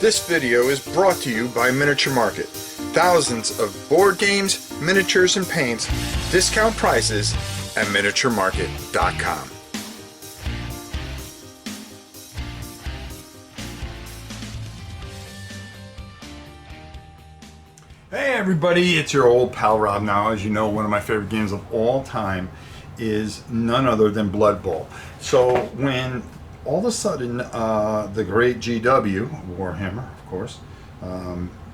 This video is brought to you by Miniature Market. Thousands of board games, miniatures, and paints, discount prices at miniaturemarket.com. Hey everybody, it's your old pal Rob. Now, as you know, one of my favorite games of all time is none other than Blood Bowl. So when all of a sudden the great GW, Warhammer of course,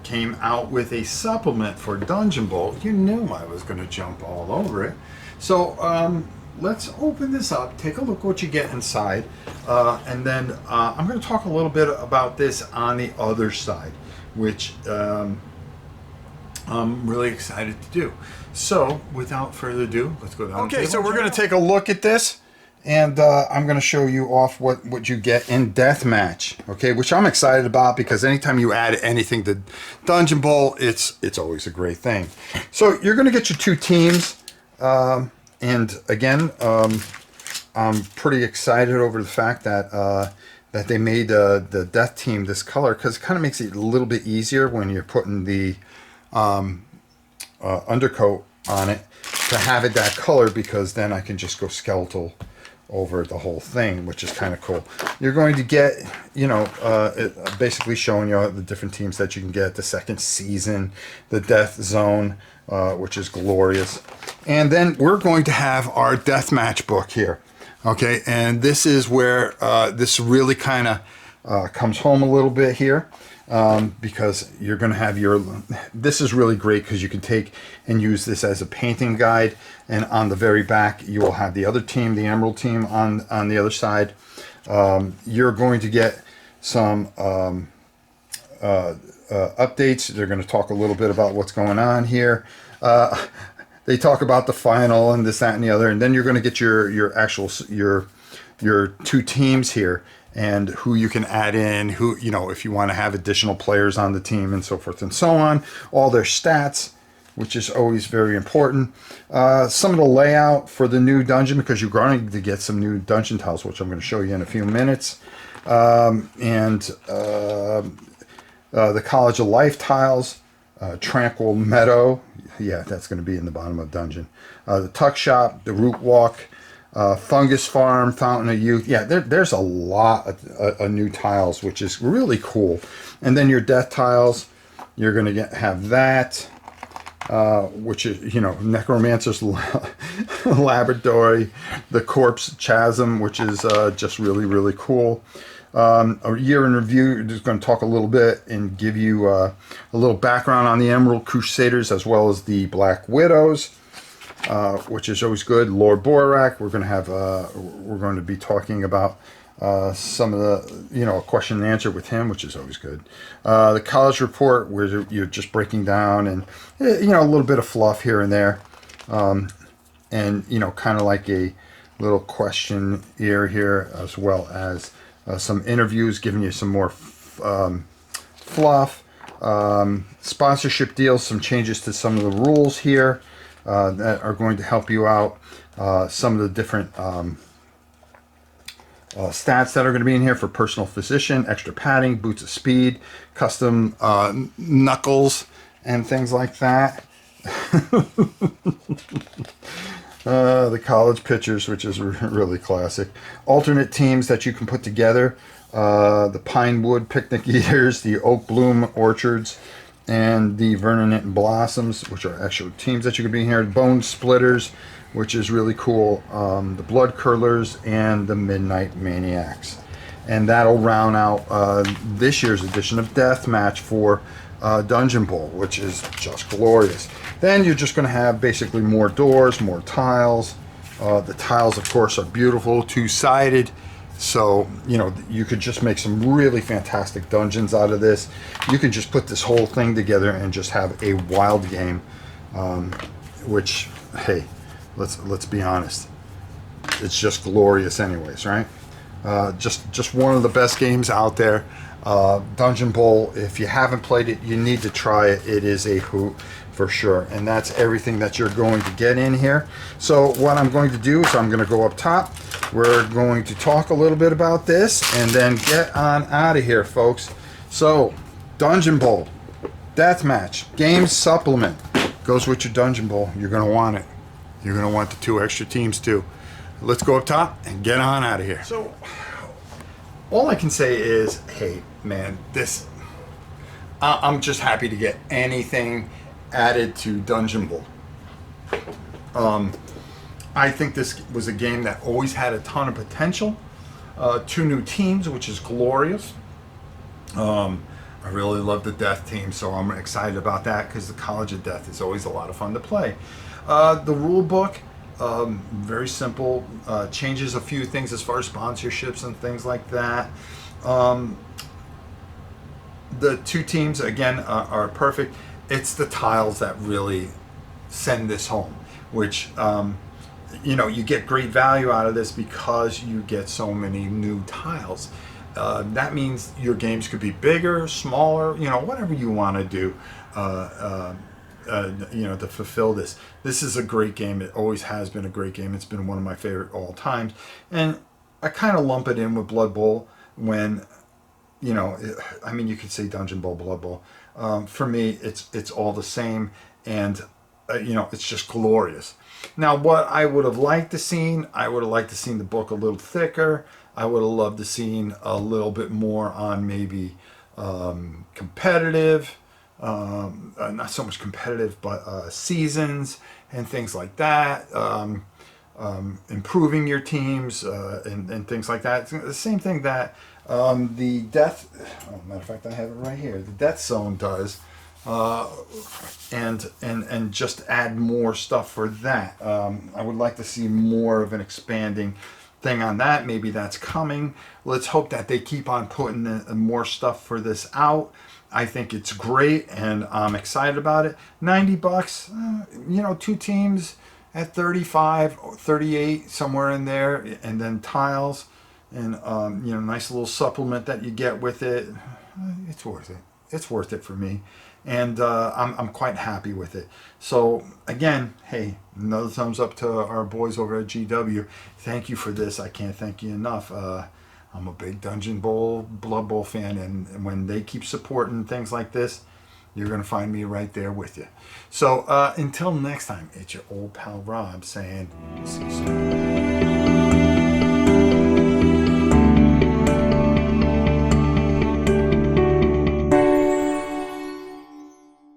came out with a supplement for Dungeon Bowl, you knew I was going to jump all over it. So let's open this up, take a look what you get inside, and then I'm going to talk a little bit about this on the other side, which I'm really excited to do. So without further ado, let's go down. Okay, so we're going to take a look at this, and I'm going to show you off what you get in Deathmatch, okay, which I'm excited about because anytime you add anything to Dungeon Bowl, it's always a great thing. So you're going to get your two teams, and again, I'm pretty excited over the fact that that they made the Death team this color, because it kind of makes it a little bit easier when you're putting the undercoat on it to have it that color, because then I can just go skeletal over the whole thing, which is kind of cool. You're going to get, you know, it basically showing you the different teams that you can get, the second season, the Death Zone, which is glorious. And then we're going to have our Deathmatch book here, okay? And this is where this really kind of comes home a little bit here. Because you're going to have your, this is really great because you can take and use this as a painting guide, and on the very back you will have the other team, the Emerald team, on the other side. You're going to get some updates. They're going to talk a little bit about what's going on here. They talk about the final and this, that, and the other, and then you're going to get your actual your two teams here, and who you can add in, who, you know, if you want to have additional players on the team and so forth and so on, all their stats, which is always very important. Some of the layout for the new dungeon, because you're going to get some new dungeon tiles, which I'm going to show you in a few minutes. And the College of Life tiles, Tranquil Meadow, yeah, that's going to be in the bottom of dungeon. The Tuck Shop, the Root Walk, Fungus Farm, Fountain of Youth. Yeah, there's a lot of new tiles, which is really cool. And then your death tiles, you're going to have that, which is, you know, Necromancer's Laboratory, the Corpse Chasm, which is just really, really cool. A year in review, just going to talk a little bit and give you a little background on the Emerald Crusaders as well as the Black Widows. Which is always good. Lord Borak, we're going to have we're going to be talking about some of the, you know, a question and answer with him, which is always good. The college report, where you're just breaking down and, you know, a little bit of fluff here and there, and, you know, kind of like a little questionnaire here, as well as some interviews, giving you some more fluff, sponsorship deals, some changes to some of the rules here. That are going to help you out. Some of the different stats that are going to be in here for personal physician, extra padding, boots of speed, custom knuckles, and things like that. The college pictures, which is really classic. Alternate teams that you can put together. The Pinewood Picnic Eaters, the Oak Bloom Orchards, and the Vernon Blossoms, which are actual teams that you can be in here. Bone Splitters, which is really cool. The Blood Curlers and the Midnight Maniacs. And that'll round out this year's edition of Deathmatch for Dungeon Bowl, which is just glorious. Then you're just going to have basically more doors, more tiles. The tiles, of course, are beautiful, two-sided. So, you know, you could just make some really fantastic dungeons out of this. You can just put this whole thing together and just have a wild game, which, hey, let's be honest, it's just glorious anyways, right? Just one of the best games out there. Dungeon Bowl, if you haven't played it, you need to try it. It is a hoot for sure, and that's everything that you're going to get in here. So what I'm going to do is I'm going to go up top. We're going to talk a little bit about this and then get on out of here, folks. So, Dungeon Bowl, Deathmatch, Games Supplement goes with your Dungeon Bowl. You're going to want it. You're going to want the 2 extra teams too. Let's go up top and get on out of here. So, all I can say is, hey, man, I'm just happy to get anything added to Dungeon Bowl. I think this was a game that always had a ton of potential. 2 new teams, which is glorious. I really love the Death team, so I'm excited about that because the College of Death is always a lot of fun to play. The rule book, very simple, changes a few things as far as sponsorships and things like that. The 2 teams, again, are perfect. It's the tiles that really send this home, which, you get great value out of this because you get so many new tiles. That means your games could be bigger, smaller, whatever you want to do, to fulfill this. This is a great game. It always has been a great game. It's been one of my favorite all times. And I kind of lump it in with Blood Bowl when, you could say Dungeon Bowl, Blood Bowl. For me, it's all the same. And, it's just glorious. Now, what I would have liked to seen, I would have liked to seen the book a little thicker. I would have loved to seen a little bit more on maybe competitive, not so much competitive, but seasons and things like that. Improving your teams and things like that. It's the same thing that the Death, matter of fact, I have it right here. The Death Zone does. And just add more stuff for that. I would like to see more of an expanding thing on that. Maybe that's coming. Let's hope that they keep on putting more stuff for this out. I think it's great and I'm excited about it. $90, 2 teams at 35 or 38, somewhere in there, and then tiles and nice little supplement that you get with it. It's worth it. It's worth it for me. And I'm quite happy with it. So again, hey, another thumbs up to our boys over at GW. Thank you for this. I can't thank you enough. I'm a big Dungeon Bowl, Blood Bowl fan, and when they keep supporting things like this, you're going to find me right there with you. So until next time, it's your old pal Rob saying, see you soon.